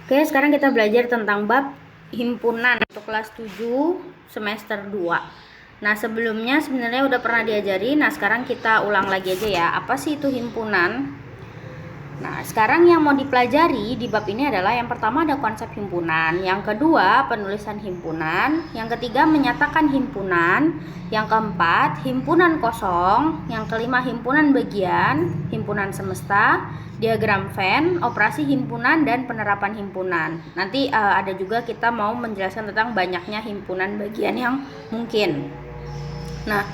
Oke, sekarang kita belajar tentang bab himpunan untuk kelas 7 semester 2. Nah, sebelumnya sebenarnya udah pernah diajari. Nah, sekarang kita ulang lagi aja ya. Apa sih itu himpunan? Nah, sekarang yang mau dipelajari di bab ini adalah yang pertama ada konsep himpunan, yang kedua penulisan himpunan, yang ketiga menyatakan himpunan, yang keempat himpunan kosong, yang kelima himpunan bagian, himpunan semesta, diagram Venn, operasi himpunan, dan penerapan himpunan. Nanti ada juga kita mau menjelaskan tentang banyaknya himpunan bagian yang mungkin. Nah,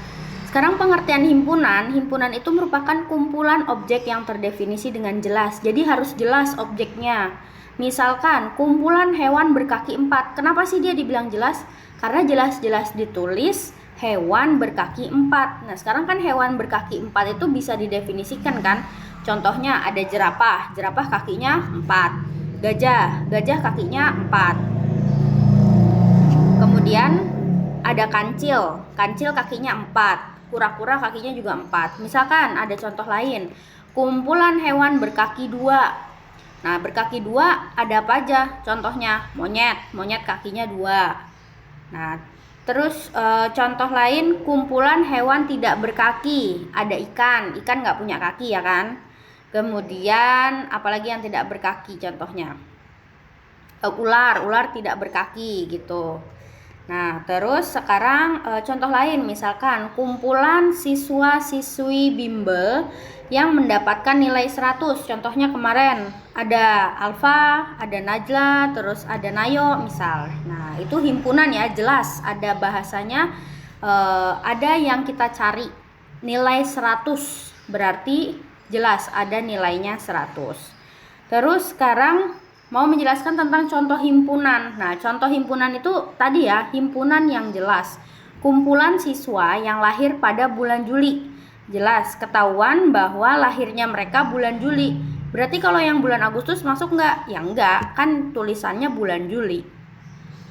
sekarang pengertian himpunan itu merupakan kumpulan objek yang terdefinisi dengan jelas. Jadi harus jelas objeknya. Misalkan kumpulan hewan berkaki 4. Kenapa sih dia dibilang jelas? Karena jelas-jelas ditulis hewan berkaki 4. Nah, sekarang kan hewan berkaki 4 itu bisa didefinisikan kan? Contohnya ada jerapah kakinya 4. Gajah kakinya 4. Kemudian ada kancil kakinya 4. Kura-kura kakinya juga 4. Misalkan ada contoh lain, kumpulan hewan berkaki 2. Nah, berkaki 2 ada apa aja? Contohnya monyet kakinya 2. Nah, terus contoh lain, kumpulan hewan tidak berkaki. Ada ikan nggak punya kaki ya kan? Kemudian apalagi yang tidak berkaki contohnya? Ular tidak berkaki gitu. Nah, terus sekarang contoh lain, misalkan kumpulan siswa-siswi bimbel yang mendapatkan nilai 100. Contohnya kemarin ada Alfa, ada Najla, terus ada Nayo misal. Nah, itu himpunan ya, jelas ada bahasanya, ada yang kita cari nilai 100, berarti jelas ada nilainya 100. Terus sekarang mau menjelaskan tentang contoh himpunan. Nah, contoh himpunan itu tadi ya, himpunan yang jelas. Kumpulan siswa yang lahir pada bulan Juli. Jelas, ketahuan bahwa lahirnya mereka bulan Juli. Berarti kalau yang bulan Agustus masuk nggak? Ya nggak, kan tulisannya bulan Juli.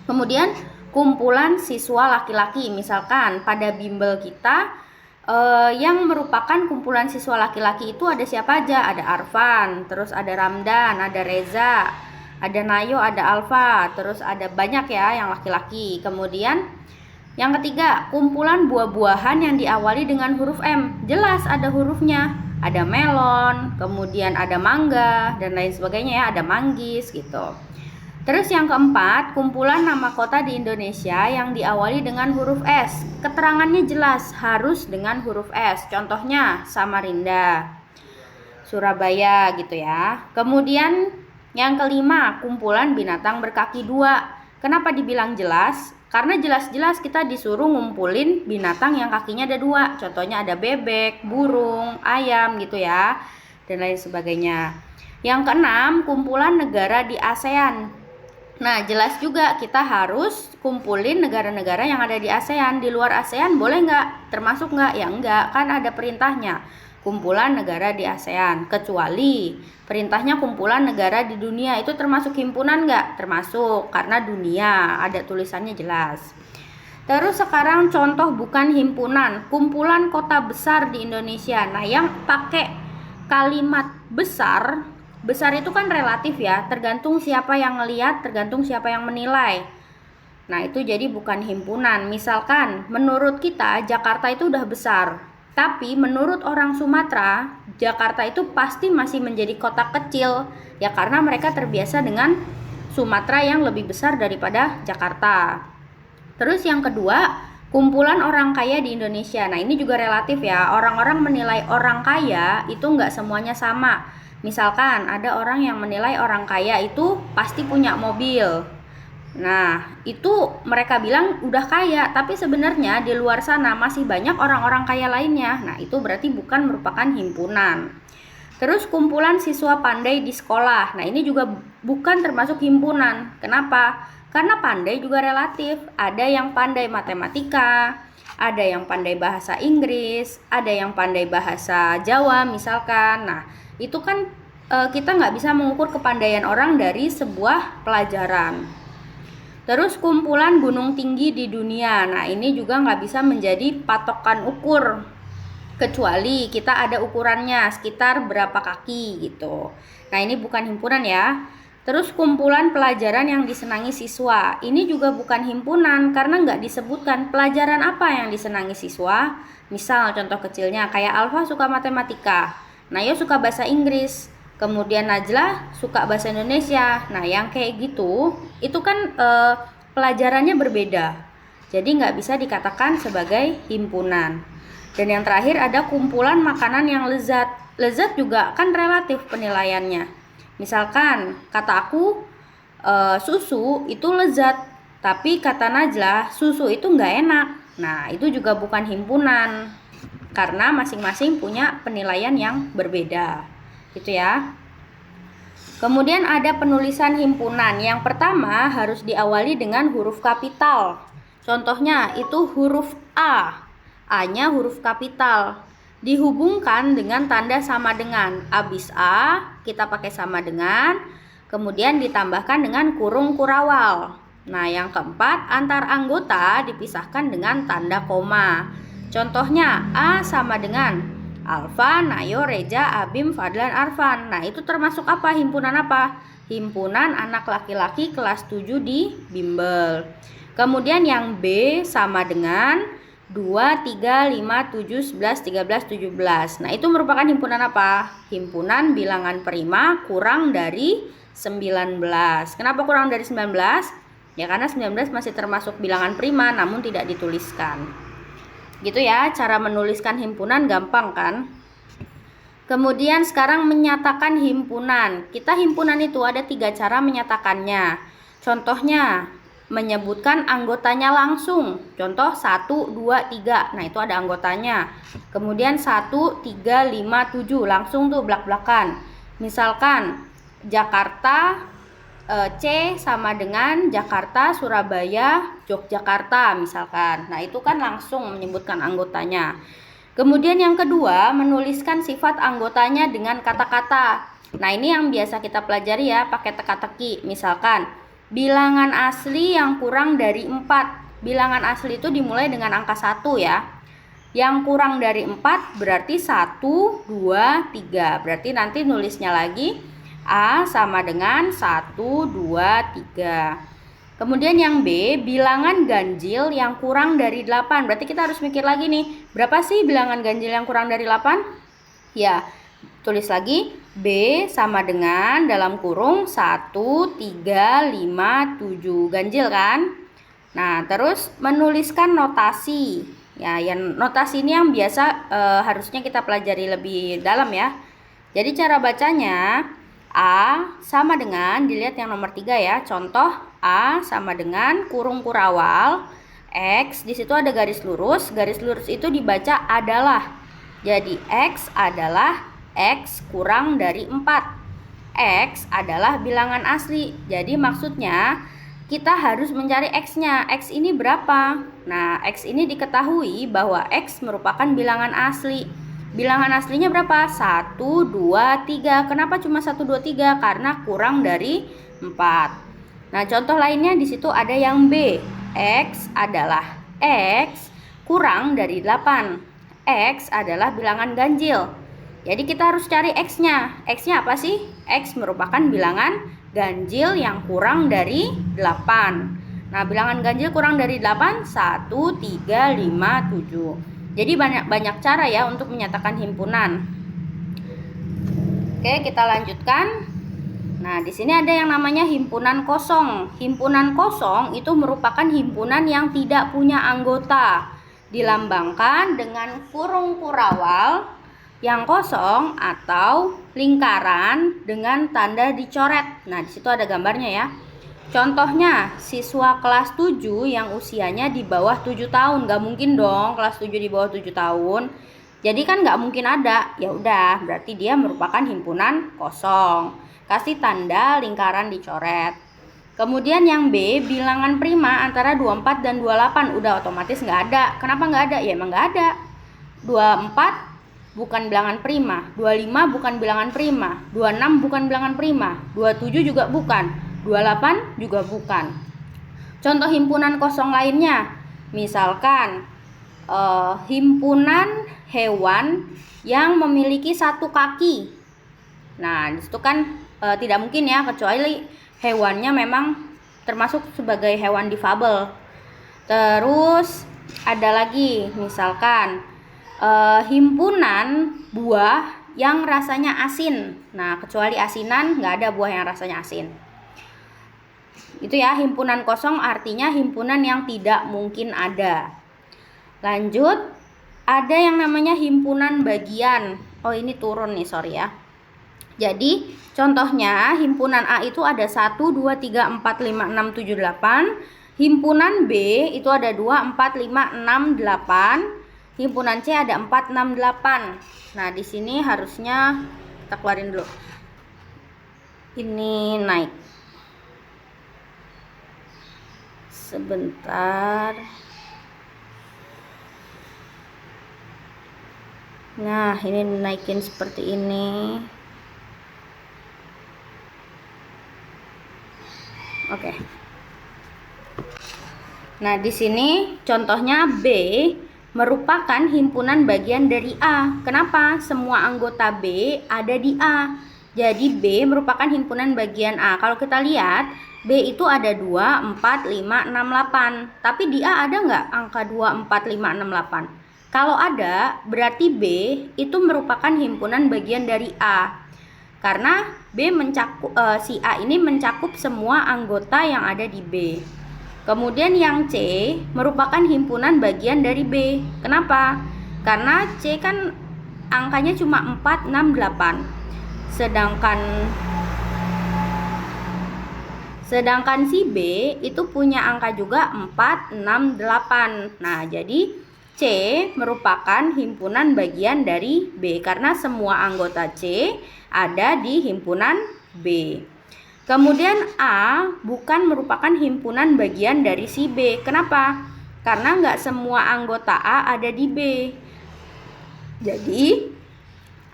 Kemudian kumpulan siswa laki-laki. Misalkan pada bimbel kita, yang merupakan kumpulan siswa laki-laki itu ada siapa aja? Ada Arfan, terus ada Ramdan, ada Reza, ada Nayo, ada Alfa, terus ada banyak ya yang laki-laki. Kemudian yang ketiga, kumpulan buah-buahan yang diawali dengan huruf M. Jelas ada hurufnya. Ada melon, kemudian ada mangga, dan lain sebagainya ya, ada manggis gitu. Terus yang keempat, kumpulan nama kota di Indonesia yang diawali dengan huruf S. Keterangannya jelas, harus dengan huruf S. Contohnya Samarinda, Surabaya gitu ya. Kemudian yang kelima, kumpulan binatang berkaki 2. Kenapa dibilang jelas? Karena jelas-jelas kita disuruh ngumpulin binatang yang kakinya ada 2. Contohnya ada bebek, burung, ayam gitu ya, dan lain sebagainya. Yang keenam, kumpulan negara di ASEAN. Nah, jelas juga kita harus kumpulin negara-negara yang ada di ASEAN. Di luar ASEAN boleh nggak? Termasuk nggak? Ya nggak, kan ada perintahnya. Kumpulan negara di ASEAN. Kecuali perintahnya kumpulan negara di dunia. Itu termasuk himpunan nggak? Termasuk, karena dunia. Ada tulisannya jelas. Terus sekarang contoh bukan himpunan. Kumpulan kota besar di Indonesia. Nah, yang pakai kalimat besar itu kan relatif ya, tergantung siapa yang ngelihat, tergantung siapa yang menilai. Nah, itu jadi bukan himpunan. Misalkan menurut kita Jakarta itu udah besar, tapi menurut orang Sumatera Jakarta itu pasti masih menjadi kota kecil ya, karena mereka terbiasa dengan Sumatera yang lebih besar daripada Jakarta. Terus yang kedua, kumpulan orang kaya di Indonesia. Nah, ini juga relatif ya, orang-orang menilai orang kaya itu nggak semuanya sama. Misalkan ada orang yang menilai orang kaya itu pasti punya mobil. Nah, itu mereka bilang udah kaya, tapi sebenarnya di luar sana masih banyak orang-orang kaya lainnya. Nah, itu berarti bukan merupakan himpunan. Terus kumpulan siswa pandai di sekolah. Nah, ini juga bukan termasuk himpunan. Kenapa? Karena pandai juga relatif. Ada yang pandai matematika, ada yang pandai bahasa Inggris, ada yang pandai bahasa Jawa misalkan. Nah, itu kan kita nggak bisa mengukur kepandaian orang dari sebuah pelajaran. Terus kumpulan gunung tinggi di dunia. Nah, ini juga nggak bisa menjadi patokan ukur, kecuali kita ada ukurannya sekitar berapa kaki gitu. Nah, ini bukan himpunan ya. Terus kumpulan pelajaran yang disenangi siswa. Ini juga bukan himpunan karena nggak disebutkan pelajaran apa yang disenangi siswa. Misal contoh kecilnya kayak Alfa suka matematika, Nayo suka bahasa Inggris, kemudian Najlah suka bahasa Indonesia. Nah yang kayak gitu itu kan pelajarannya berbeda. Jadi nggak bisa dikatakan sebagai himpunan. Dan yang terakhir ada kumpulan makanan yang lezat. Lezat juga kan relatif penilaiannya. Misalkan kata aku susu itu lezat, tapi kata Najlah susu itu nggak enak. Nah itu juga bukan himpunan karena masing-masing punya penilaian yang berbeda, gitu ya. Kemudian ada penulisan himpunan. Yang pertama harus diawali dengan huruf kapital. Contohnya itu huruf A. A-nya huruf kapital. Dihubungkan dengan tanda sama dengan. Abis A kita pakai sama dengan, kemudian ditambahkan dengan kurung kurawal. Nah yang keempat, antar anggota dipisahkan dengan tanda koma. Contohnya A sama dengan Alfa, Nayo, Reja, Abim, Fadlan, Arfan. Nah itu termasuk apa? Himpunan apa? Himpunan anak laki-laki kelas 7 di Bimbel. Kemudian yang B sama dengan 2, 3, 5, 7, 11, 13, 17. Nah itu merupakan himpunan apa? Himpunan bilangan prima kurang dari 19. Kenapa kurang dari 19? Ya karena 19 masih termasuk bilangan prima namun tidak dituliskan. Gitu ya, cara menuliskan himpunan gampang kan? Kemudian sekarang menyatakan himpunan. Kita himpunan itu ada 3 cara menyatakannya. Contohnya menyebutkan anggotanya langsung. Contoh 1, 2, 3. Nah itu ada anggotanya. Kemudian 1, 3, 5, 7. Langsung tuh belak-belakan. Misalkan Jakarta C sama dengan Jakarta, Surabaya, Yogyakarta misalkan. Nah itu kan langsung menyebutkan anggotanya. Kemudian yang kedua menuliskan sifat anggotanya dengan kata-kata. Nah ini yang biasa kita pelajari ya, pakai teka-teki. Misalkan bilangan asli yang kurang dari 4. Bilangan asli itu dimulai dengan angka 1 ya. Yang kurang dari 4 berarti 1, 2, 3. Berarti nanti nulisnya lagi A sama dengan 1, 2, 3. Kemudian yang B, bilangan ganjil yang kurang dari 8. Berarti kita harus mikir lagi nih, berapa sih bilangan ganjil yang kurang dari 8? Ya, tulis lagi B sama dengan dalam kurung 1, 3, 5, 7. Ganjil kan? Nah, terus menuliskan notasi. Ya, yang notasi ini yang biasa harusnya kita pelajari lebih dalam ya. Jadi cara bacanya A sama dengan, dilihat yang nomor 3 ya. Contoh A sama dengan kurung kurawal X, di situ ada garis lurus. Garis lurus itu dibaca adalah. Jadi X adalah X kurang dari 4. X adalah bilangan asli. Jadi maksudnya kita harus mencari X-nya. X ini berapa? Nah, X ini diketahui bahwa X merupakan bilangan asli. Bilangan aslinya berapa? 1, 2, 3. Kenapa cuma 1, 2, 3? Karena kurang dari 4. Nah, contoh lainnya di situ ada yang B. X adalah X kurang dari 8. X adalah bilangan ganjil. Jadi kita harus cari X-nya. X-nya apa sih? X merupakan bilangan ganjil yang kurang dari 8. Nah, bilangan ganjil kurang dari 8, 1, 3, 5, 7. Jadi banyak cara ya untuk menyatakan himpunan. Oke, kita lanjutkan. Nah, di sini ada yang namanya himpunan kosong. Himpunan kosong itu merupakan himpunan yang tidak punya anggota. Dilambangkan dengan kurung kurawal yang kosong atau lingkaran dengan tanda dicoret. Nah, di situ ada gambarnya ya. Contohnya, siswa kelas 7 yang usianya di bawah 7 tahun. Gak mungkin dong kelas 7 di bawah 7 tahun. Jadi kan gak mungkin ada. Ya udah, berarti dia merupakan himpunan kosong. Kasih tanda lingkaran dicoret. Kemudian yang B, bilangan prima antara 24 dan 28. Udah otomatis gak ada. Kenapa gak ada? Ya emang gak ada. 24 bukan bilangan prima, 25 bukan bilangan prima, 26 bukan bilangan prima, 27 juga bukan, 28 juga bukan. Contoh himpunan kosong lainnya, misalkan himpunan hewan yang memiliki 1 kaki. Nah, disitu kan tidak mungkin ya, kecuali hewannya memang termasuk sebagai hewan difabel. Terus ada lagi misalkan himpunan buah yang rasanya asin. Nah, kecuali asinan nggak ada buah yang rasanya asin. Itu ya, himpunan kosong artinya himpunan yang tidak mungkin ada. Lanjut, ada yang namanya himpunan bagian. Oh, ini turun nih, sorry ya. Jadi, contohnya himpunan A itu ada 1, 2, 3, 4, 5, 6, 7, 8. Himpunan B itu ada 2, 4, 5, 6, 8. Himpunan C ada 4, 6, 8. Nah, di sini harusnya kita keluarin dulu. Ini naik. Sebentar. Nah, ini naikin seperti ini. Oke. Nah, di sini contohnya B merupakan himpunan bagian dari A. Kenapa? Semua anggota B ada di A. Jadi B merupakan himpunan bagian A. Kalau kita lihat, B itu ada 2, 4, 5, 6, 8. Tapi di A ada nggak angka 2, 4, 5, 6, 8? Kalau ada, berarti B itu merupakan himpunan bagian dari A. Karena B si A ini mencakup semua anggota yang ada di B. Kemudian yang C merupakan himpunan bagian dari B. Kenapa? Karena C kan angkanya cuma 4, 6, 8. Sedangkan si B itu punya angka juga 4, 6, 8. Nah, jadi C merupakan himpunan bagian dari B karena semua anggota C ada di himpunan B. Kemudian A bukan merupakan himpunan bagian dari si B. Kenapa? Karena nggak semua anggota A ada di B. Jadi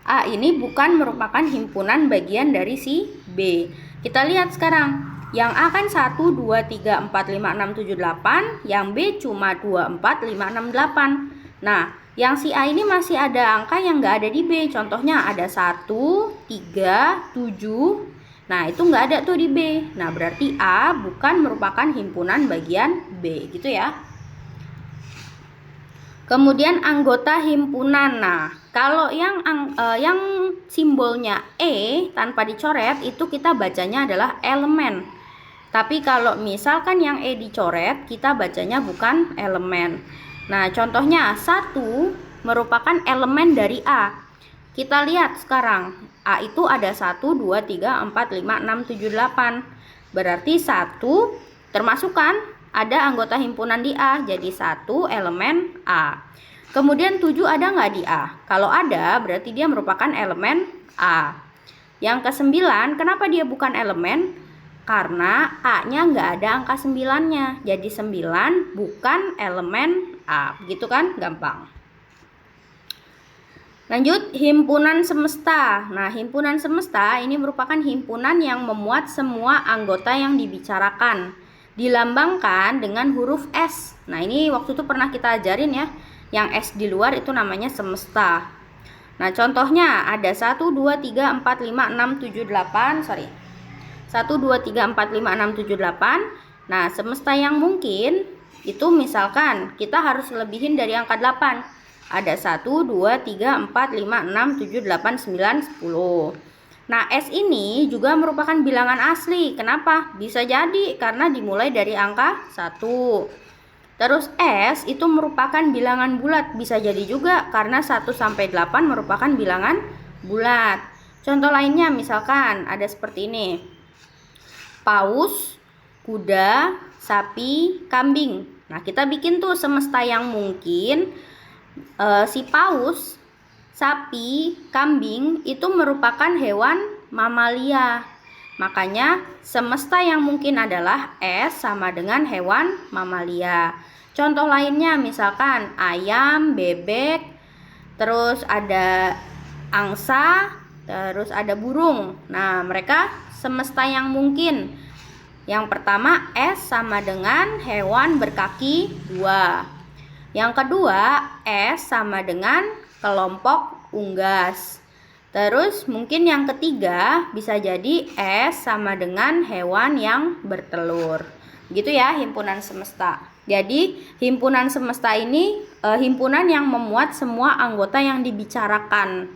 A ini bukan merupakan himpunan bagian dari si B. Kita lihat sekarang. Yang A kan 1, 2, 3, 4, 5, 6, 7, 8. Yang B cuma 2, 4, 5, 6, 8. Nah, yang si A ini masih ada angka yang nggak ada di B. Contohnya ada 1, 3, 7. Nah, itu nggak ada tuh di B. Nah, berarti A bukan merupakan himpunan bagian B, gitu ya. Kemudian anggota himpunan. Nah, kalau yang simbolnya E tanpa dicoret, itu kita bacanya adalah elemen. Tapi kalau misalkan yang E dicoret, kita bacanya bukan elemen. Nah, contohnya 1 merupakan elemen dari A. Kita lihat sekarang, A itu ada 1, 2, 3, 4, 5, 6, 7, 8. Berarti 1 termasuk kan ada anggota himpunan di A, jadi 1 elemen A. Kemudian 7 ada nggak di A? Kalau ada, berarti dia merupakan elemen A. Yang ke-9, kenapa dia bukan elemen? Karena A-nya nggak ada angka 9-nya. Jadi 9 bukan elemen A. Begitu kan? Gampang. Lanjut, himpunan semesta. Nah, himpunan semesta ini merupakan himpunan yang memuat semua anggota yang dibicarakan. Dilambangkan dengan huruf S. Nah, ini waktu itu pernah kita ajarin ya. Yang S di luar itu namanya semesta. Nah, contohnya ada 1, 2, 3, 4, 5, 6, 7, 8. 1, 2, 3, 4, 5, 6, 7, 8. Nah, semesta yang mungkin itu misalkan kita harus lebihin dari angka 8. Ada 1, 2, 3, 4, 5, 6, 7, 8, 9, 10. Nah, S ini juga merupakan bilangan asli. Kenapa? Bisa jadi karena dimulai dari angka 1. Terus S itu merupakan bilangan bulat. Bisa jadi juga karena 1 sampai 8 merupakan bilangan bulat. Contoh lainnya misalkan ada seperti ini. Paus, kuda, sapi, kambing. Nah, kita bikin tuh semesta yang mungkin. Si paus, sapi, kambing itu merupakan hewan mamalia. Makanya semesta yang mungkin adalah S sama dengan hewan mamalia. Contoh lainnya misalkan ayam, bebek, terus ada angsa, terus ada burung. Nah, mereka semesta yang mungkin. Yang pertama S sama dengan hewan berkaki 2. Yang kedua, S sama dengan kelompok unggas. Terus mungkin yang ketiga bisa jadi S sama dengan hewan yang bertelur. Gitu ya himpunan semesta. Jadi himpunan semesta ini himpunan yang memuat semua anggota yang dibicarakan.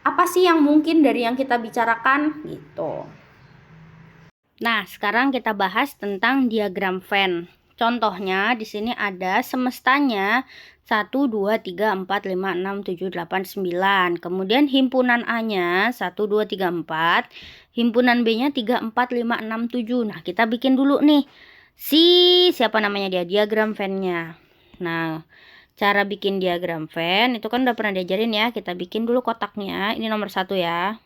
Apa sih yang mungkin dari yang kita bicarakan? Gitu. Nah, sekarang kita bahas tentang diagram Venn. Contohnya di sini ada semestanya 1, 2, 3, 4, 5, 6, 7, 8, 9. Kemudian himpunan A-nya 1, 2, 3, 4. Himpunan B-nya 3, 4, 5, 6, 7. Nah, kita bikin dulu nih. Siapa namanya dia? Diagram Venn-nya. Nah, cara bikin diagram Venn itu kan udah pernah diajarin ya. Kita bikin dulu kotaknya. Ini nomor 1 ya.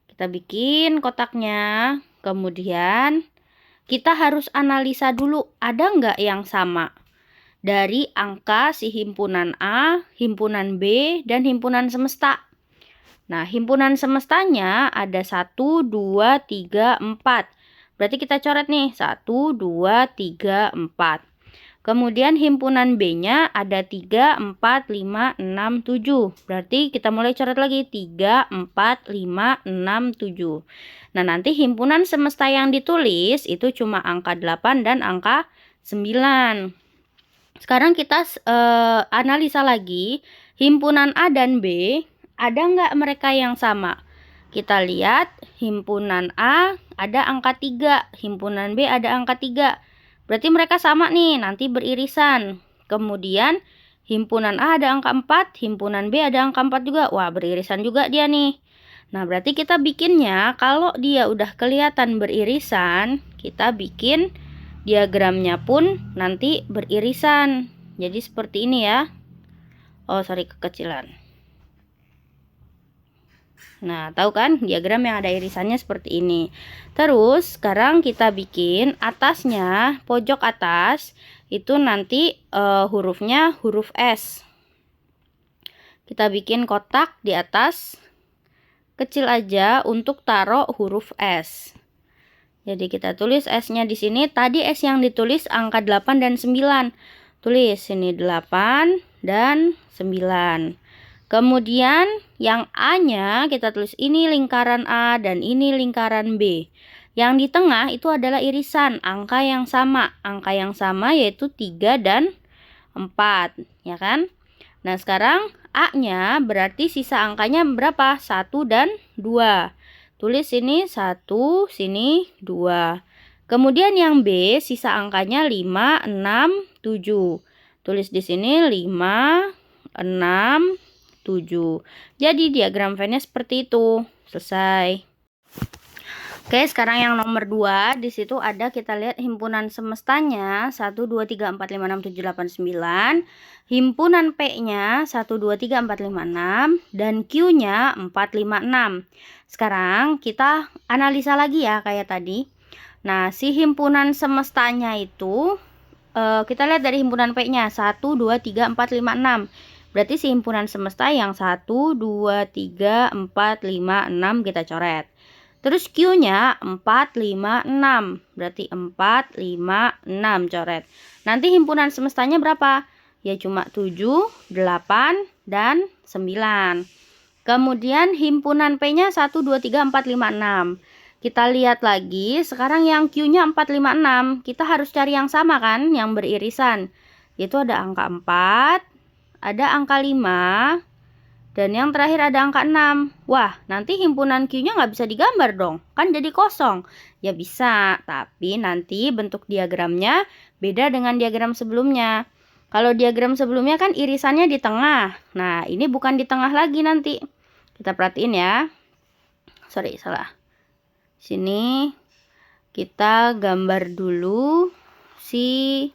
Kita bikin kotaknya. Kemudian kita harus analisa dulu ada nggak yang sama dari angka si himpunan A, himpunan B, dan himpunan semesta. Nah, himpunan semestanya ada 1, 2, 3, 4. Berarti kita coret nih 1, 2, 3, 4. Kemudian himpunan B-nya ada 3, 4, 5, 6, 7. Berarti kita mulai coret lagi 3, 4, 5, 6, 7. Nah, nanti himpunan semesta yang ditulis itu cuma angka 8 dan angka 9. Sekarang kita analisa lagi himpunan A dan B, ada nggak mereka yang sama? Kita lihat himpunan A ada angka 3, himpunan B ada angka 3. Berarti mereka sama nih, nanti beririsan. Kemudian himpunan A ada angka 4, himpunan B ada angka 4 juga. Wah, beririsan juga dia nih. Nah, berarti kita bikinnya kalau dia udah kelihatan beririsan, kita bikin diagramnya pun nanti beririsan. Jadi seperti ini ya. Oh, sorry, kekecilan. Nah, tahu kan diagram yang ada irisannya seperti ini. Terus sekarang kita bikin atasnya, pojok atas itu nanti hurufnya huruf S. Kita bikin kotak di atas kecil aja untuk taruh huruf S. Jadi kita tulis S-nya di sini. Tadi S yang ditulis angka 8 dan 9. Tulis sini 8 dan 9. Kemudian yang A-nya kita tulis ini lingkaran A dan ini lingkaran B. Yang di tengah itu adalah irisan, angka yang sama. Angka yang sama yaitu 3 dan 4, ya kan? Nah, sekarang A-nya berarti sisa angkanya berapa? 1 dan 2. Tulis sini 1, sini 2. Kemudian yang B sisa angkanya 5, 6, 7. Tulis di sini 5, 6, 7. Jadi diagram Venn-nya seperti itu. Selesai. Oke, sekarang yang nomor 2, di situ ada kita lihat himpunan semestanya 1, 2, 3, 4, 5, 6, 7, 8, 9. Himpunan P-nya 1, 2, 3, 4, 5, 6 dan Q-nya 4, 5, 6. Sekarang kita analisa lagi ya kayak tadi. Nah, si himpunan semestanya itu kita lihat dari himpunan P-nya 1, 2, 3, 4, 5, 6. Berarti si himpunan semesta yang 1, 2, 3, 4, 5, 6 kita coret. Terus Q-nya 4, 5, 6. Berarti 4, 5, 6 coret. Nanti himpunan semestanya berapa? Ya cuma 7, 8, dan 9. Kemudian himpunan P-nya 1, 2, 3, 4, 5, 6. Kita lihat lagi, sekarang yang Q-nya 4, 5, 6. Kita harus cari yang sama kan, yang beririsan. Yaitu ada angka 4. Ada angka 5, dan yang terakhir ada angka 6. Wah, nanti himpunan Q-nya nggak bisa digambar dong. Kan jadi kosong. Ya bisa, tapi nanti bentuk diagramnya beda dengan diagram sebelumnya. Kalau diagram sebelumnya kan irisannya di tengah. Nah, ini bukan di tengah lagi nanti. Kita perhatiin ya. Sorry, salah. Sini kita gambar dulu si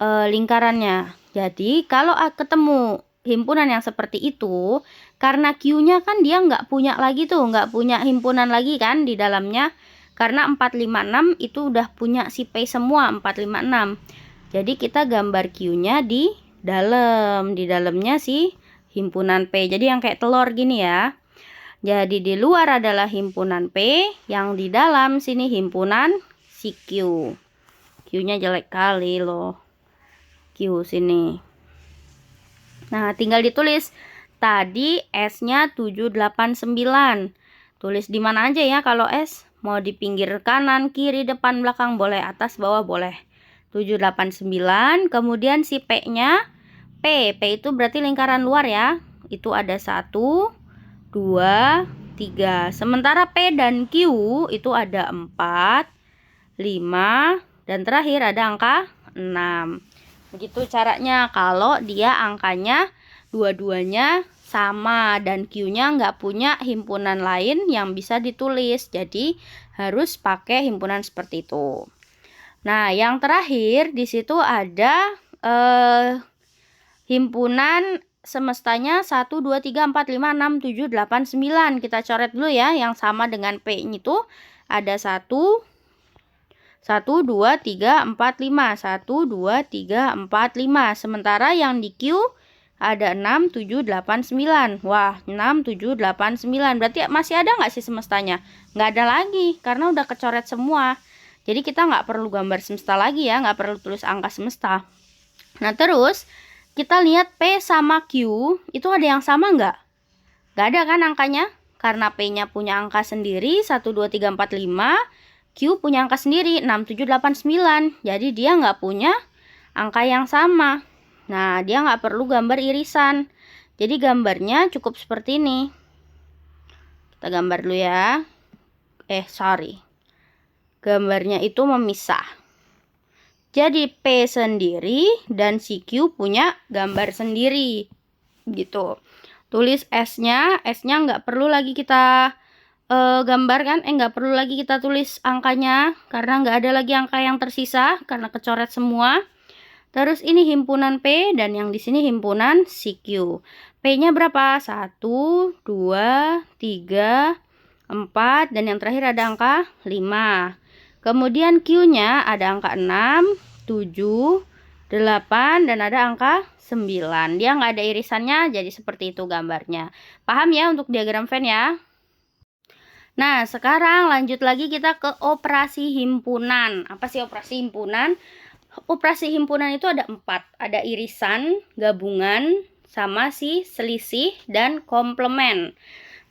lingkarannya. Jadi kalau ketemu himpunan yang seperti itu, karena Q-nya kan dia nggak punya lagi tuh, nggak punya himpunan lagi kan di dalamnya. Karena 4, 5, 6 itu udah punya si P semua, 4, 5, 6. Jadi kita gambar Q-nya di dalamnya si himpunan P. Jadi yang kayak telur gini ya. Jadi di luar adalah himpunan P, yang di dalam sini himpunan si Q. Q-nya jelek kali loh. Q sini. Nah, tinggal ditulis Tadi S-nya 789. Tulis di mana aja ya kalau S? Mau di pinggir kanan, kiri, depan, belakang boleh, atas, bawah boleh. 789. Kemudian si P-nya, P itu berarti lingkaran luar ya. Itu ada 1, 2, 3. Sementara P dan Q itu ada 4, 5, dan terakhir ada angka 6. Begitu caranya kalau dia angkanya dua-duanya sama dan Q-nya nggak punya himpunan lain yang bisa ditulis. Jadi harus pakai himpunan seperti itu. Nah, yang terakhir di situ ada himpunan semestanya 1, 2, 3, 4, 5, 6, 7, 8, 9. Kita coret dulu ya. Yang sama dengan P itu ada 1, 2, 3, 4, 5. 1, 2, 3, 4, 5. Sementara yang di Q ada 6, 7, 8, 9. Wah, 6, 7, 8, 9. Berarti masih ada nggak sih semestanya? Nggak ada lagi, karena udah kecoret semua. Jadi kita nggak perlu gambar semesta lagi ya, nggak perlu tulis angka semesta. Nah, terus kita lihat P sama Q, itu ada yang sama nggak? Nggak ada kan angkanya? Karena P-nya punya angka sendiri, 1, 2, 3, 4, 5. Q punya angka sendiri, 6, 7, 8, 9. Jadi dia nggak punya angka yang sama. Nah, dia nggak perlu gambar irisan. Jadi gambarnya cukup seperti ini. Kita gambar dulu ya. Gambarnya itu memisah. Jadi P sendiri dan si Q punya gambar sendiri. Gitu. Tulis S-nya. S-nya nggak perlu lagi kita gambarkan. Nggak perlu lagi kita tulis angkanya. Karena nggak ada lagi angka yang tersisa. Karena kecoret semua. Terus ini himpunan P dan yang di sini himpunan CQ. P-nya berapa? 1, 2, 3, 4 dan yang terakhir ada angka 5. Kemudian Q-nya ada angka 6, 7, 8 dan ada angka 9. Dia nggak ada irisannya, jadi seperti itu gambarnya. Paham ya untuk diagram Venn ya? Nah, sekarang lanjut lagi kita ke operasi himpunan. Apa sih operasi himpunan? Operasi himpunan itu ada 4. Ada irisan, gabungan, sama si selisih, dan komplement.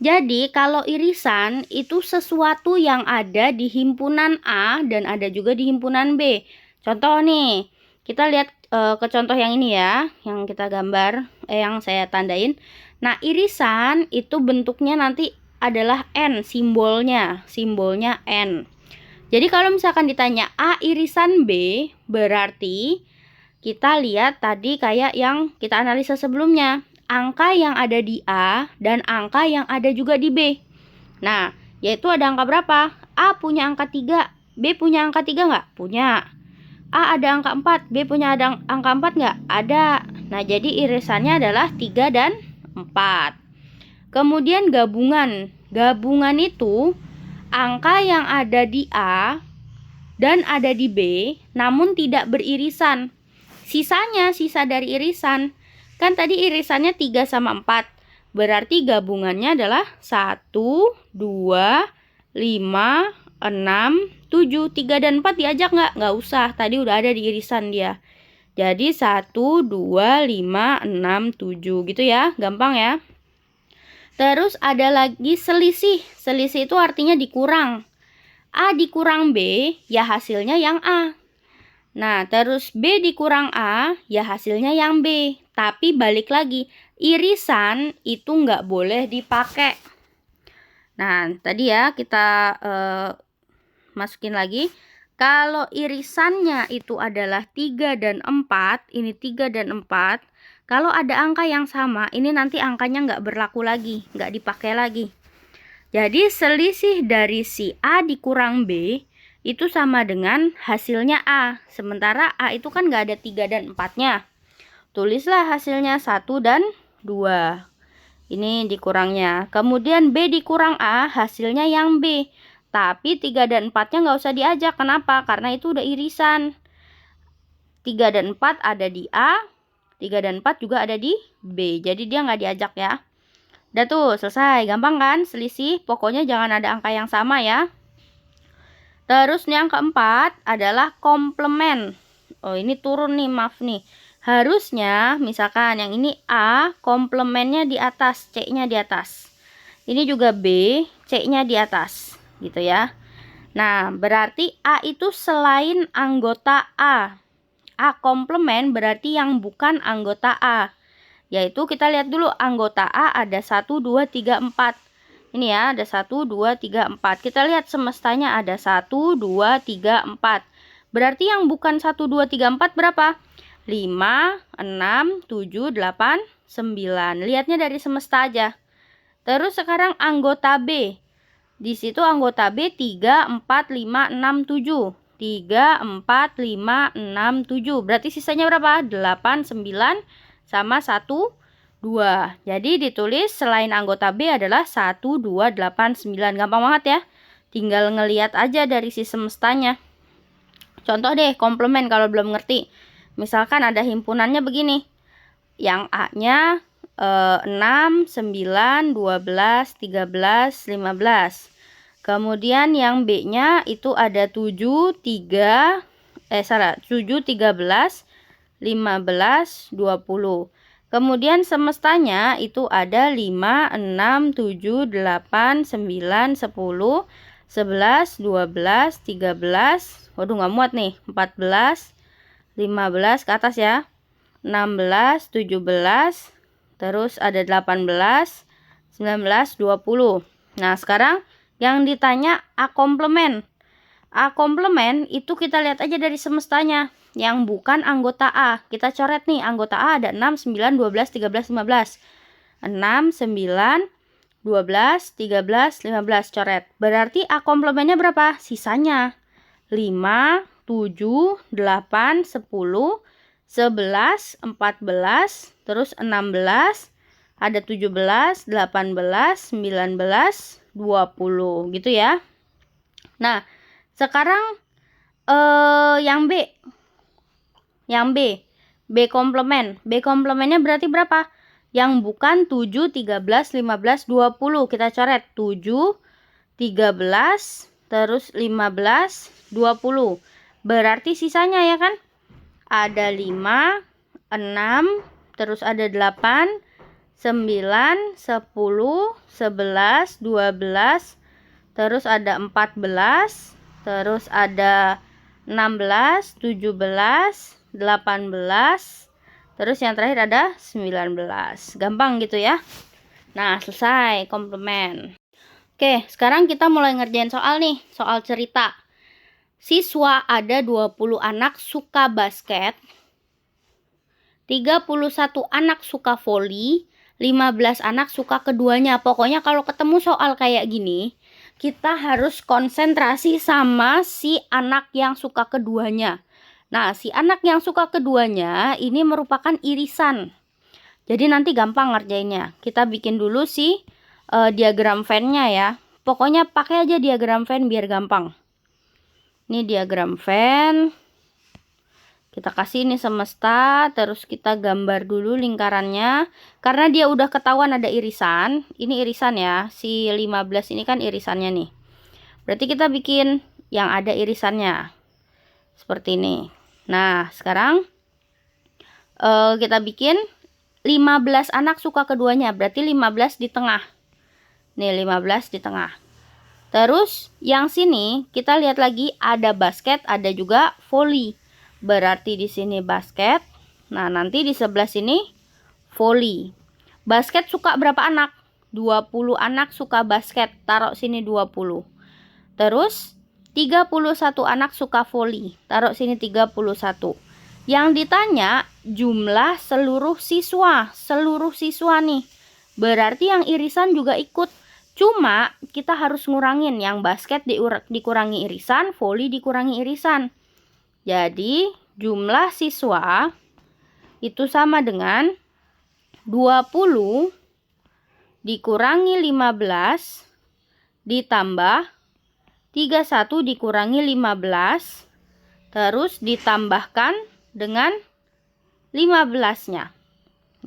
Jadi kalau irisan itu sesuatu yang ada di himpunan A dan ada juga di himpunan B. Contoh nih, kita lihat ke contoh yang ini ya, yang kita gambar, yang saya tandain. Nah, irisan itu bentuknya nanti adalah N, simbolnya N. Jadi kalau misalkan ditanya A irisan B, berarti kita lihat tadi kayak yang kita analisa sebelumnya. Angka yang ada di A dan angka yang ada juga di B. Nah, yaitu ada angka berapa? A punya angka 3, B punya angka 3 nggak? Punya. A ada angka 4, B punya ada angka 4 nggak? Ada. Nah, jadi irisannya adalah 3 dan 4. Kemudian gabungan. Gabungan itu angka yang ada di A dan ada di B namun tidak beririsan. Sisanya, sisa dari irisan. Kan tadi irisannya 3 sama 4. Berarti gabungannya adalah 1, 2, 5, 6, 7. 3 dan 4 diajak nggak? Nggak usah, tadi udah ada di irisan dia. Jadi 1, 2, 5, 6, 7 gitu ya, gampang ya. Terus ada lagi selisih. Selisih itu artinya dikurang. A dikurang B, ya hasilnya yang A. Nah, terus B dikurang A, ya hasilnya yang B. Tapi balik lagi, irisan itu nggak boleh dipakai. Nah, tadi ya kita masukin lagi. Kalau irisannya itu adalah 3 dan 4, ini 3 dan 4. Kalau ada angka yang sama, ini nanti angkanya nggak berlaku lagi, nggak dipakai lagi. Jadi selisih dari si A dikurang B itu sama dengan hasilnya A. Sementara A itu kan nggak ada 3 dan 4-nya. Tulislah hasilnya 1 dan 2. Ini dikurangnya. Kemudian B dikurang A, hasilnya yang B. Tapi 3 dan 4-nya nggak usah diajak. Kenapa? Karena itu udah irisan. 3 dan 4 ada di A. 3 dan 4 juga ada di B. Jadi dia nggak diajak ya. Udah tuh, selesai. Gampang kan? Selisih. Pokoknya jangan ada angka yang sama ya. Terus yang keempat adalah komplement. Oh, ini turun nih, maaf nih. Harusnya misalkan yang ini A, komplemennya di atas, C-nya di atas. Ini juga B, C-nya di atas, gitu ya. Nah, berarti A itu selain anggota A. A komplemen berarti yang bukan anggota A. Yaitu kita lihat dulu anggota A ada 1, 2, 3, 4. Ini ya, ada 1, 2, 3, 4. Kita lihat semestanya ada 1, 2, 3, 4. Berarti yang bukan 1, 2, 3, 4 berapa? 5, 6, 7, 8, 9. Lihatnya dari semesta aja. Terus sekarang anggota B. Di situ anggota B 3, 4, 5, 6, 7. 3, 4, 5, 6, 7. Berarti sisanya berapa? 8, 9, sama 1, 2. Jadi ditulis selain anggota B adalah 1, 2, 8, 9. Gampang banget ya. Tinggal ngelihat aja dari si semestanya. Contoh deh, komplement kalau belum ngerti. Misalkan ada himpunannya begini. Yang A-nya 6, 9, 12, 13, 15. Kemudian yang B-nya itu ada 7, 13, 15, 20. Kemudian semestanya itu ada 5, 6, 7, 8, 9, 10, 11, 12, 13. Waduh, nggak muat nih. 14, 15 ke atas ya. 16, 17, terus ada 18, 19, 20. Nah, sekarang yang ditanya A komplement. A komplement itu kita lihat aja dari semestanya yang bukan anggota A. Kita coret nih, anggota A ada 6, 9, 12, 13, 15. 6, 9, 12, 13, 15 coret. Berarti A komplementnya berapa? Sisanya 5, 7, 8, 10, 11, 14, terus 16, ada 17, 18, 19, 20 gitu ya. Nah, sekarang yang B. Yang B. B komplement. B komplementnya berarti berapa? Yang bukan 7, 13, 15, 20. Kita coret 7, 13, terus 15, 20. Berarti sisanya ya kan? Ada 5, 6, terus ada 8, 9, 10, 11, 12, terus ada 14, terus ada 16, 17, 18, terus yang terakhir ada 19. Gampang gitu ya. Nah, selesai komplement. Oke, sekarang kita mulai ngerjain soal nih, soal cerita. Siswa ada 20 anak suka basket, 31 anak suka voli, 15 anak suka keduanya. Pokoknya kalau ketemu soal kayak gini, kita harus konsentrasi sama si anak yang suka keduanya. Nah, si anak yang suka keduanya ini merupakan irisan. Jadi nanti gampang ngerjainnya. Kita bikin dulu si diagram Venn-nya ya. Pokoknya pakai aja diagram Venn biar gampang. Ini diagram Venn. Kita kasih ini semesta, terus kita gambar dulu lingkarannya. Karena dia udah ketahuan ada irisan. Ini irisan ya, si 15 ini kan irisannya nih. Berarti kita bikin yang ada irisannya. Seperti ini. Nah, sekarang kita bikin 15 anak suka keduanya. Berarti 15 di tengah. Nih, 15 di tengah. Terus yang sini kita lihat lagi ada basket, ada juga voli. Berarti di sini basket. Nah, nanti di sebelah sini voli. Basket suka berapa anak? 20 anak suka basket. Taruh sini 20. Terus 31 anak suka voli. Taruh sini 31. Yang ditanya jumlah seluruh siswa. Seluruh siswa nih. Berarti yang irisan juga ikut. Cuma kita harus ngurangin, yang basket dikurangi irisan, voli dikurangi irisan. Jadi jumlah siswa itu sama dengan 20 dikurangi 15 ditambah 31 dikurangi 15 terus ditambahkan dengan 15-nya.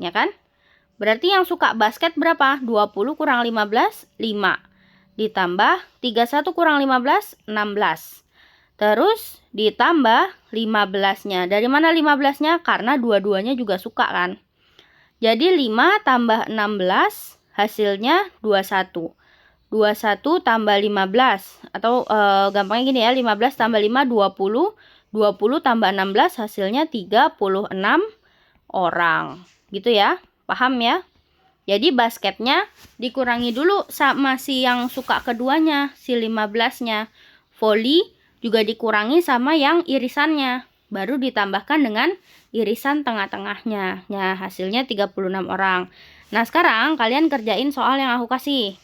Ya kan? Berarti yang suka basket berapa? 20 kurang 15, 5. Ditambah 31 kurang 15, 16. Terus ditambah 15-nya. Dari mana 15-nya? Karena dua-duanya juga suka kan. Jadi 5 tambah 16 hasilnya 21. 21 tambah 15. Atau gampangnya gini ya, 15 tambah 5 20. 20 tambah 16 hasilnya 36 orang. Gitu ya. Paham ya? Jadi basketnya dikurangi dulu sama si yang suka keduanya, si 15-nya. Voli juga dikurangi sama yang irisannya. Baru ditambahkan dengan irisan tengah-tengahnya. Nah, hasilnya 36 orang. Nah, sekarang kalian kerjain soal yang aku kasih.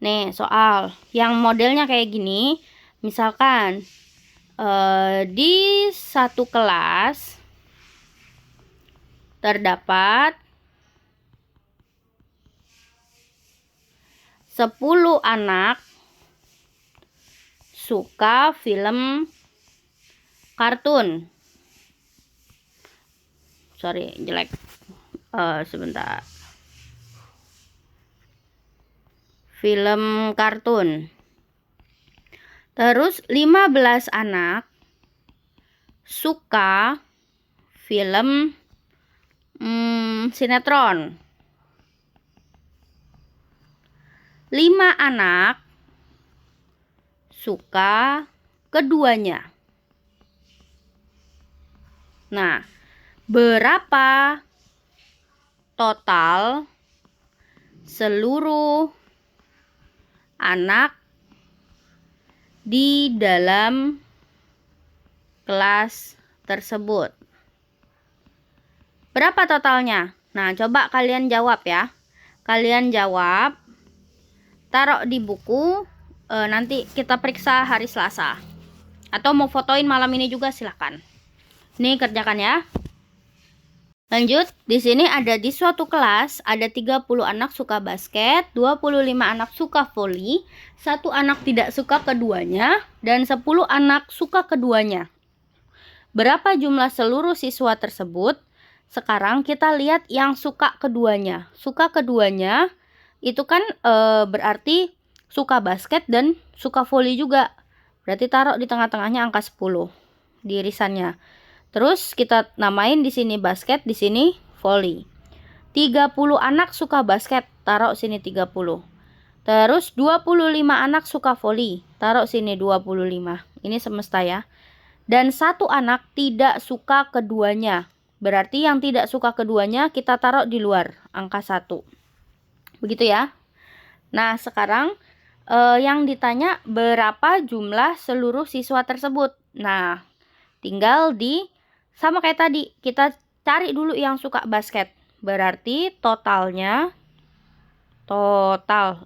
Nih, soal yang modelnya kayak gini. Misalkan di satu kelas terdapat 10 anak suka film kartun. Sorry, jelek. Sebentar. Film kartun. Terus 15 anak suka film sinetron. 5 anak suka keduanya. Nah, berapa total seluruh anak di dalam kelas tersebut? Berapa totalnya? Nah, coba kalian jawab ya. Kalian jawab, taruh di buku, nanti kita periksa hari Selasa. Atau mau fotoin malam ini juga silahkan. Ini kerjakan ya. Lanjut, di sini ada di suatu kelas ada 30 anak suka basket, 25 anak suka voli, 1 anak tidak suka keduanya, dan 10 anak suka keduanya. Berapa jumlah seluruh siswa tersebut? Sekarang kita lihat yang suka keduanya. Suka keduanya itu kan berarti suka basket dan suka voli juga. Berarti taruh di tengah-tengahnya angka 10 di irisannya. Terus kita namain di sini basket, di sini voli. 30 anak suka basket, taruh sini 30. Terus 25 anak suka voli, taruh sini 25. Ini semesta ya. Dan 1 anak tidak suka keduanya. Berarti yang tidak suka keduanya kita taruh di luar, angka 1. Begitu ya. Nah, sekarang yang ditanya berapa jumlah seluruh siswa tersebut. Nah, tinggal sama kayak tadi, kita cari dulu yang suka basket. Berarti total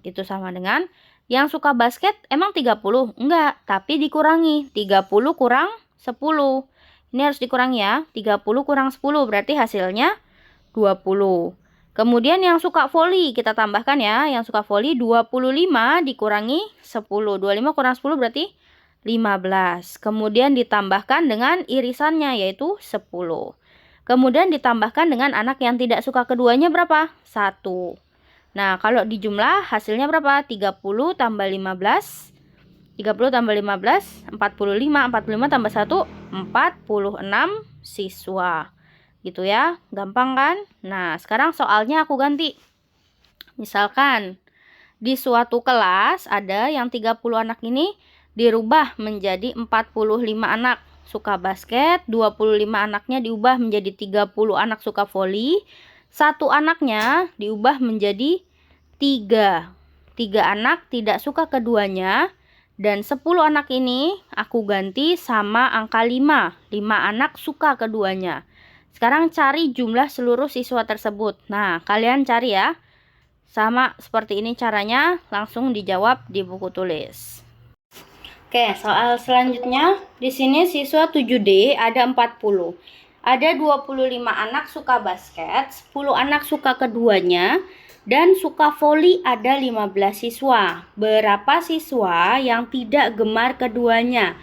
itu sama dengan yang suka basket emang 30? Enggak, tapi dikurangi. 30 kurang 10. Ini harus dikurangi ya. 30 kurang 10 berarti hasilnya 20. Kemudian yang suka voli kita tambahkan ya. Yang suka voli 25 dikurangi 10. 25 kurang 10 berarti 15. Kemudian ditambahkan dengan irisannya yaitu 10. Kemudian ditambahkan dengan anak yang tidak suka keduanya berapa? 1. Nah, kalau dijumlah hasilnya berapa? 30 tambah 15. 30 tambah 15, 45. 45 tambah 1, 46 siswa. Gitu ya, gampang kan? Nah, sekarang soalnya aku ganti. Misalkan di suatu kelas ada yang 30 anak ini dirubah menjadi 45 anak suka basket, 25 anaknya diubah menjadi 30 anak suka voli, 1 anaknya diubah menjadi 3 anak tidak suka keduanya, dan 10 anak ini aku ganti sama angka 5 anak suka keduanya. Sekarang cari jumlah seluruh siswa tersebut. Nah, kalian cari ya. Sama seperti ini caranya, langsung dijawab di buku tulis. Oke, soal selanjutnya di sini siswa 7D ada 40. Ada 25 anak suka basket, 10 anak suka keduanya, dan suka voli ada 15 siswa. Berapa siswa yang tidak gemar keduanya?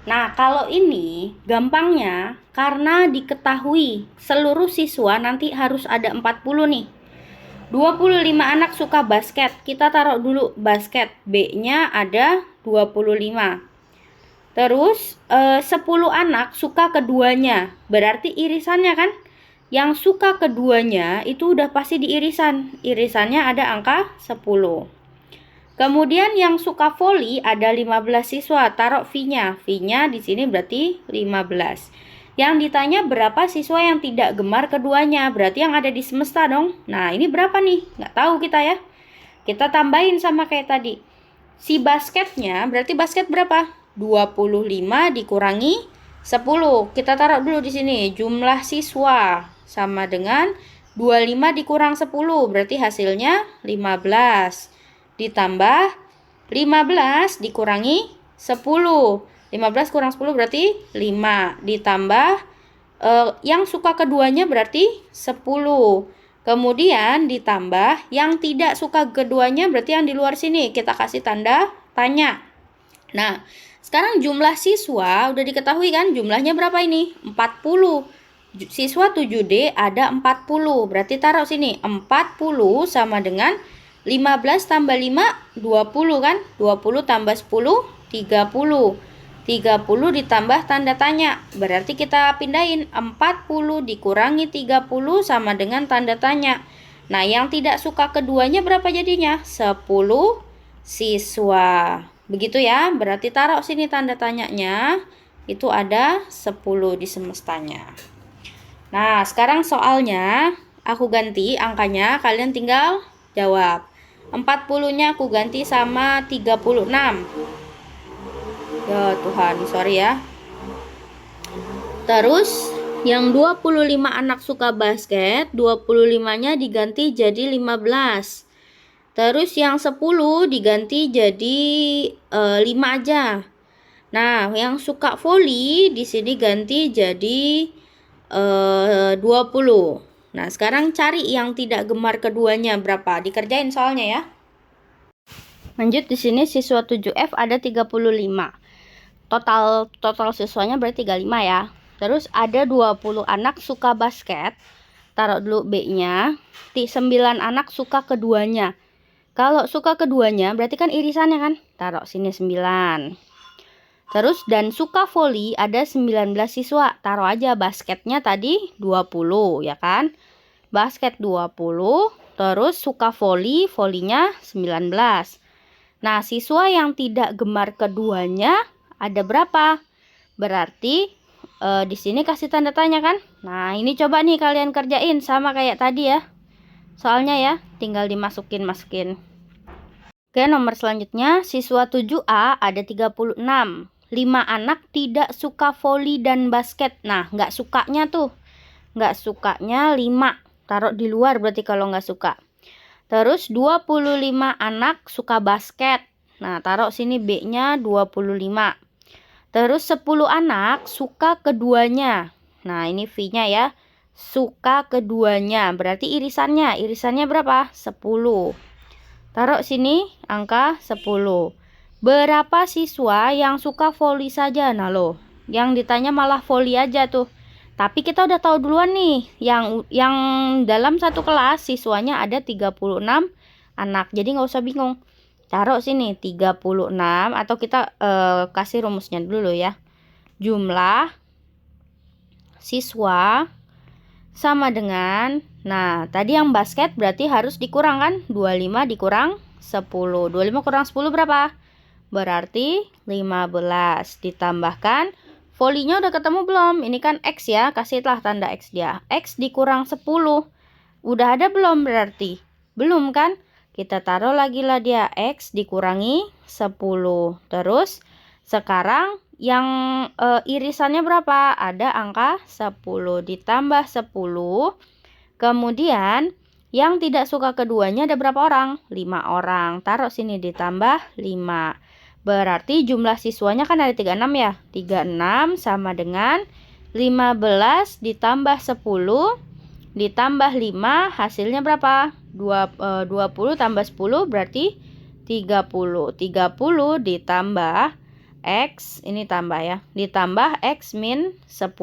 Nah, kalau ini gampangnya karena diketahui seluruh siswa nanti harus ada 40 nih. 25 anak suka basket, kita taruh dulu basket, B-nya ada 25. Terus 10 anak suka keduanya. Berarti irisannya kan? Yang suka keduanya itu udah pasti di irisan. Irisannya ada angka 10. Kemudian yang suka voli ada 15 siswa. Taruh V-nya. V-nya di sini berarti 15. Yang ditanya berapa siswa yang tidak gemar keduanya. Berarti yang ada di semesta dong. Nah, ini berapa nih? Nggak tahu kita ya. Kita tambahin sama kayak tadi. Si basketnya berarti basket berapa? 25 dikurangi 10. Kita taruh dulu di sini. Jumlah siswa sama dengan 25 dikurang 10. Berarti hasilnya 15. Ditambah 15 dikurangi 10. 15 kurang 10 berarti 5. Ditambah yang suka keduanya berarti 10. Kemudian ditambah yang tidak suka keduanya berarti yang di luar sini. Kita kasih tanda tanya. Nah, sekarang jumlah siswa udah diketahui kan? Jumlahnya berapa ini? 40. Siswa 7D ada 40. Berarti taruh sini. 40 sama dengan 15 tambah 5, 20 kan? 20 tambah 10, 30. 30 ditambah tanda tanya. Berarti kita pindahin. 40 dikurangi 30 sama dengan tanda tanya. Nah, yang tidak suka keduanya berapa jadinya? 10 siswa. Begitu ya. Berarti taruh sini tanda tanyanya. Itu ada 10 di semestanya. Nah, sekarang soalnya aku ganti angkanya. Kalian tinggal jawab. 40-nya aku ganti sama 36. Ya Tuhan, sorry ya. Terus yang 25 anak suka basket, 25-nya diganti jadi 15. Terus yang 10 diganti jadi 5 aja. Nah, yang suka voli di sini ganti jadi 20. Nah, sekarang cari yang tidak gemar keduanya berapa? Dikerjain soalnya ya. Lanjut di sini siswa 7F ada 35. Total siswanya berarti 35 ya. Terus ada 20 anak suka basket. Taruh dulu B-nya. 9 anak suka keduanya. Kalau suka keduanya berarti kan irisannya kan? Taruh sini 9. Terus dan suka voli ada 19 siswa. Taruh aja basketnya tadi 20 ya kan? Basket 20. Terus suka voli, volinya 19. Nah, siswa yang tidak gemar keduanya ada berapa? Berarti di sini kasih tanda tanya kan? Nah, ini coba nih kalian kerjain sama kayak tadi ya. Soalnya ya, tinggal dimasukin. Oke, nomor selanjutnya siswa 7A ada 36. 5 anak tidak suka voli dan basket. Nah, nggak sukanya tuh. Nggak sukanya 5. Taruh di luar berarti kalau nggak suka. Terus 25 anak suka basket. Nah, taruh sini B-nya 25. Terus 10 anak suka keduanya. Nah, ini V-nya ya. Suka keduanya. Berarti irisannya. Irisannya berapa? 10. Taruh sini angka 10. Berapa siswa yang suka voli saja? Nah loh, yang ditanya malah voli aja tuh. Tapi kita udah tahu duluan nih, yang dalam satu kelas siswanya ada 36 anak. Jadi nggak usah bingung. Taruh sini 36 atau kita kasih rumusnya dulu ya. Jumlah siswa sama dengan, nah tadi yang basket berarti harus dikurangkan 25 dikurang 10. 25 kurang 10 berapa? Berarti 15. Ditambahkan volinya udah ketemu belum? Ini kan X ya, kasihlah tanda X dia. X dikurang 10. Udah ada belum berarti? Belum kan? Kita taruh lagi lah dia. X dikurangi 10. Terus sekarang yang irisannya berapa? Ada angka 10 ditambah 10. Kemudian yang tidak suka keduanya ada berapa orang? 5 orang. Taruh sini ditambah 5. Berarti jumlah siswanya kan ada 36 ya. 36 sama dengan 15 ditambah 10 ditambah 5 hasilnya berapa? 20 tambah 10 berarti 30. 30 ditambah X, ini tambah ya. Ditambah X min 10.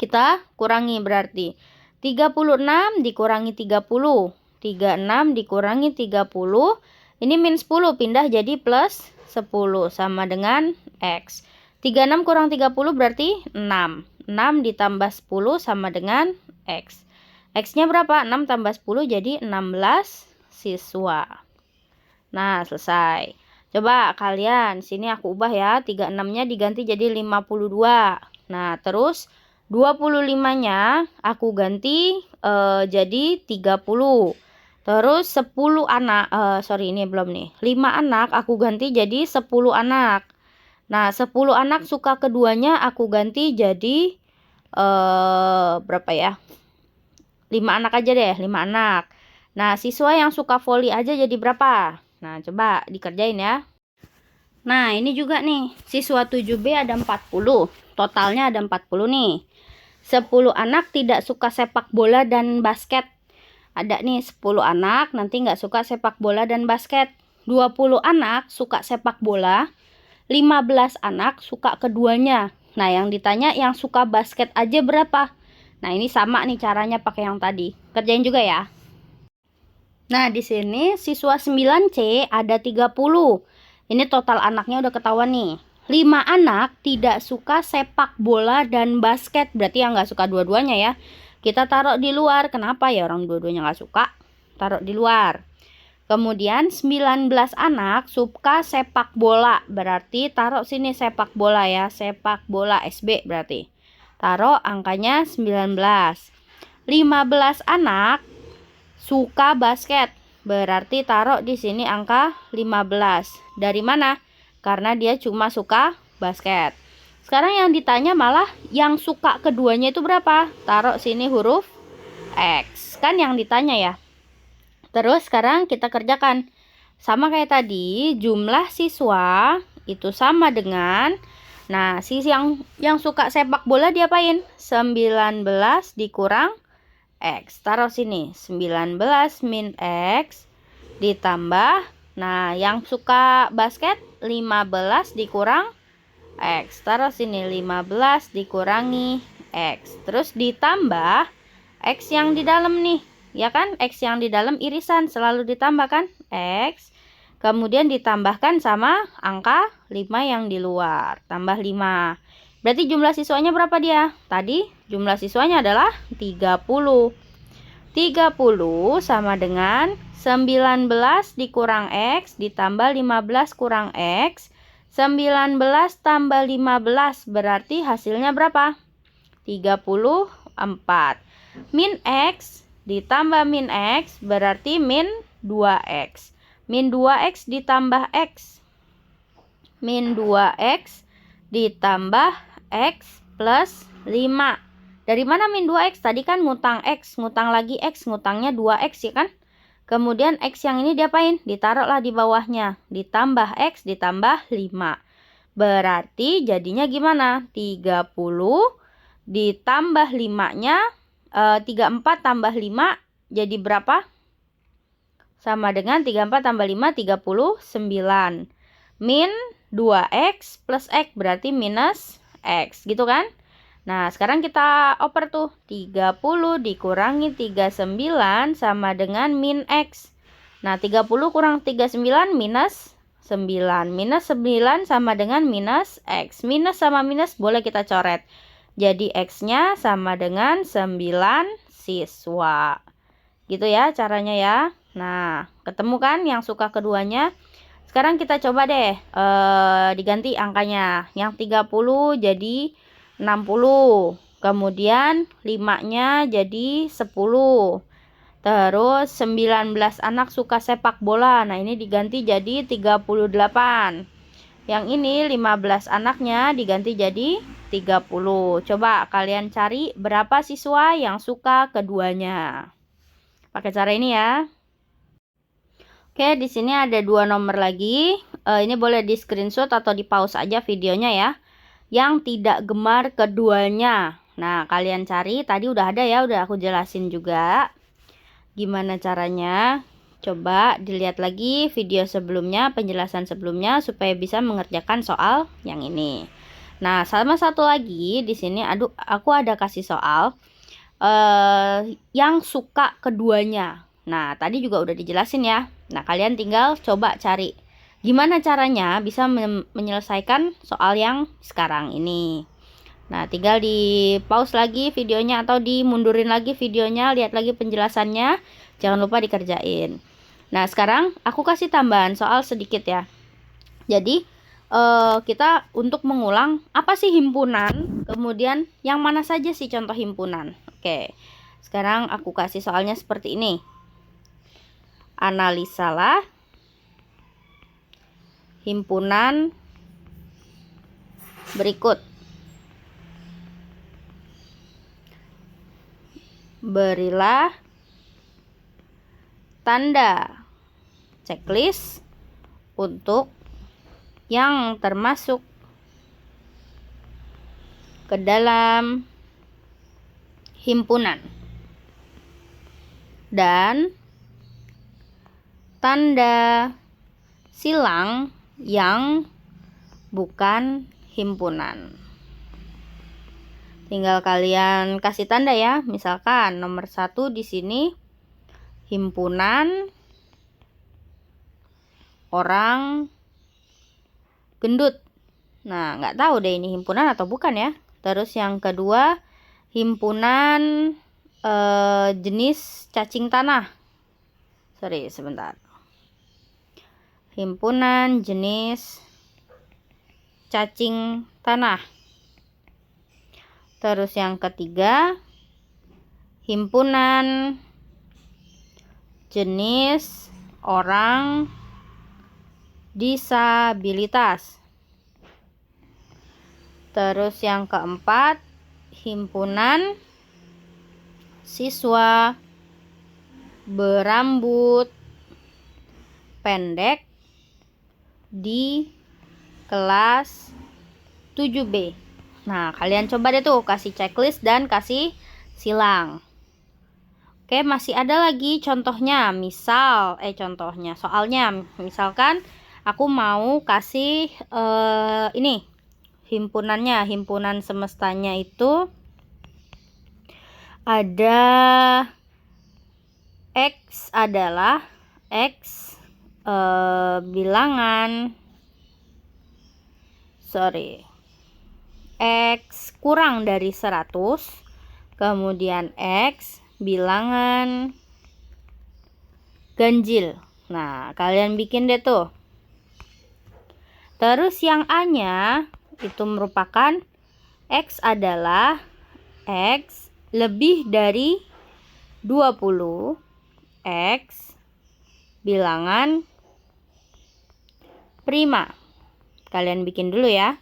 Kita kurangi berarti 36 dikurangi 30. 36 dikurangi 30. Ini min 10 pindah jadi plus 10 sama dengan X. 36 kurang 30 berarti 6. 6 ditambah 10 sama dengan X. X-nya berapa? 6 tambah 10 jadi 16 siswa. Nah, selesai. Coba kalian, sini aku ubah ya. 36-nya diganti jadi 52. Nah, terus 25-nya aku ganti jadi 30. Terus 10 anak, ini belum nih. 5 anak aku ganti jadi 10 anak. Nah, 10 anak suka keduanya aku ganti jadi berapa ya? 5 anak aja deh, 5 anak. Nah, siswa yang suka voli aja jadi berapa? Nah, coba dikerjain ya. Nah, ini juga nih. Siswa 7B ada 40. Totalnya ada 40 nih. 10 anak tidak suka sepak bola dan basket. Ada nih 10 anak nanti nggak suka sepak bola dan basket. 20 anak suka sepak bola. 15 anak suka keduanya. Nah, yang ditanya yang suka basket aja berapa? Nah, ini sama nih caranya pakai yang tadi. Kerjain juga ya. Nah, di sini siswa 9C ada 30. Ini total anaknya udah ketahuan nih. 5 anak tidak suka sepak bola dan basket. Berarti yang nggak suka dua-duanya ya. Kita taruh di luar. Kenapa ya orang dua-duanya nggak suka? Taruh di luar. Kemudian 19 anak suka sepak bola. Berarti taruh sini sepak bola ya. Sepak bola SB berarti. Taruh angkanya 19. 15 anak suka basket. Berarti taruh di sini angka 15. Dari mana? Karena dia cuma suka basket. Sekarang yang ditanya malah yang suka keduanya itu berapa? Taruh sini huruf X. Kan yang ditanya ya. Terus sekarang kita kerjakan. Sama kayak tadi, jumlah siswa itu sama dengan, nah, yang suka sepak bola diapain? 19 dikurang X. Taruh sini, 19 min X ditambah, nah, yang suka basket 15 dikurang X. Taruh sini, 15 dikurangi X. Terus ditambah X yang di dalam nih. Ya kan, X yang di dalam irisan selalu ditambahkan X. Kemudian ditambahkan sama angka 5 yang di luar. Tambah 5. Berarti jumlah siswanya berapa dia? Tadi jumlah siswanya adalah 30. 30 sama dengan 19 dikurang X ditambah 15 kurang X. 19 tambah 15 berarti hasilnya berapa? 34. Min X ditambah min X berarti min 2X. Min 2X ditambah X. Min 2X ditambah X plus 5. Dari mana min 2X? Tadi kan ngutang X, ngutang lagi X, ngutangnya 2X ya kan? Kemudian X yang ini diapain? Ditaruhlah di bawahnya. Ditambah X ditambah 5. Berarti jadinya gimana? 30 ditambah 5-nya. 34 tambah 5 jadi berapa? Sama dengan 34 tambah 5 39. Min 2X plus X berarti minus X gitu kan? Nah, sekarang kita oper tuh. 30 dikurangi 39 sama dengan min X. Nah, 30 kurang 39 minus 9. Minus 9 sama dengan minus X. Minus sama minus boleh kita coret. Jadi X-nya sama dengan 9 siswa. Gitu ya caranya ya. Nah, ketemu kan yang suka keduanya? Sekarang kita coba deh diganti angkanya. Yang 30 jadi 60. Kemudian 5-nya jadi 10. Terus 19 anak suka sepak bola. Nah, ini diganti jadi 38. Yang ini 15 anaknya diganti jadi 30. Coba kalian cari berapa siswa yang suka keduanya. Pakai cara ini ya. Oke, di sini ada 2 nomor lagi. Ini boleh di screenshot atau di pause aja videonya ya. Yang tidak gemar keduanya. Nah, kalian cari. Tadi udah ada ya, udah aku jelasin juga. Gimana caranya? Coba dilihat lagi video sebelumnya, penjelasan sebelumnya supaya bisa mengerjakan soal yang ini. Nah, sama satu lagi di sini aku ada kasih soal yang suka keduanya. Nah, tadi juga udah dijelasin ya. Nah, kalian tinggal coba cari gimana caranya bisa menyelesaikan soal yang sekarang ini. Nah, tinggal di pause lagi videonya atau dimundurin lagi videonya, lihat lagi penjelasannya, jangan lupa dikerjain. Nah, sekarang aku kasih tambahan soal sedikit ya. Jadi kita untuk mengulang apa sih himpunan, kemudian yang mana saja sih contoh himpunan. Oke, sekarang aku kasih soalnya seperti ini. Analisalah himpunan berikut. Berilah tanda checklist untuk yang termasuk ke dalam himpunan dan tanda silang yang bukan himpunan. Tinggal kalian kasih tanda ya. Misalkan nomor 1 di sini himpunan orang gendut. Nah, nggak tahu deh ini himpunan atau bukan ya. Terus yang kedua himpunan jenis cacing tanah. Sorry, sebentar. Himpunan jenis cacing tanah. Terus yang ketiga himpunan jenis orang disabilitas. Terus yang keempat himpunan siswa berambut pendek di kelas 7B. Nah, kalian coba deh tuh kasih checklist dan kasih silang. Oke, masih ada lagi contohnya. Soalnya misalkan aku mau kasih ini himpunannya, himpunan semestanya itu ada X adalah X bilangan X kurang dari 100, kemudian X bilangan ganjil. Nah, kalian bikin deh tuh. Terus yang A-nya itu merupakan X adalah X lebih dari 20, X bilangan prima. Kalian bikin dulu ya.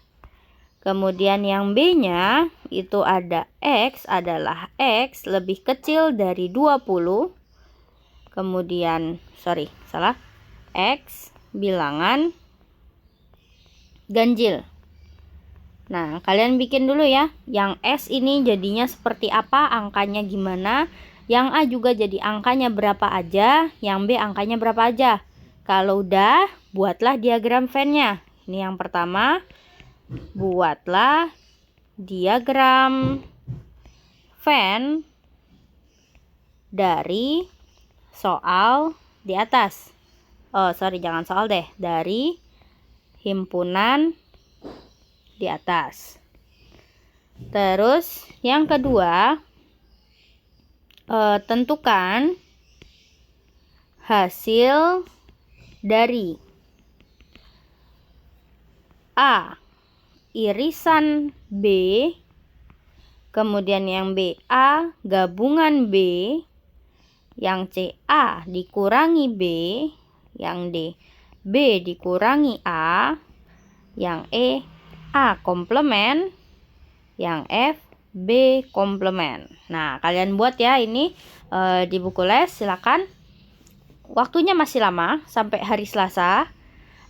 Kemudian yang B-nya itu ada X adalah X lebih kecil dari 20. Kemudian X bilangan ganjil. Nah, kalian bikin dulu ya. Yang S ini jadinya seperti apa, angkanya gimana. Yang A juga jadi angkanya berapa aja, yang B angkanya berapa aja. Kalau udah, buatlah diagram Venn-nya. Ini yang pertama. Buatlah diagram Venn dari soal di atas. Jangan soal deh. Dari himpunan di atas. Terus yang kedua, tentukan hasil dari A irisan B, kemudian yang B A gabungan B, yang C A dikurangi B, yang D B dikurangi A, yang E A komplement, yang F B komplement. Nah, kalian buat ya ini di buku les, silakan. Waktunya masih lama sampai hari Selasa.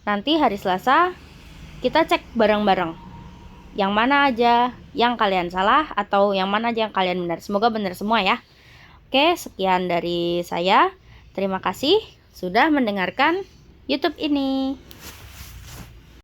Nanti hari Selasa kita cek bareng-bareng yang mana aja yang kalian salah atau yang mana aja yang kalian benar. Semoga benar semua ya. Oke, sekian dari saya. Terima kasih sudah mendengarkan YouTube ini.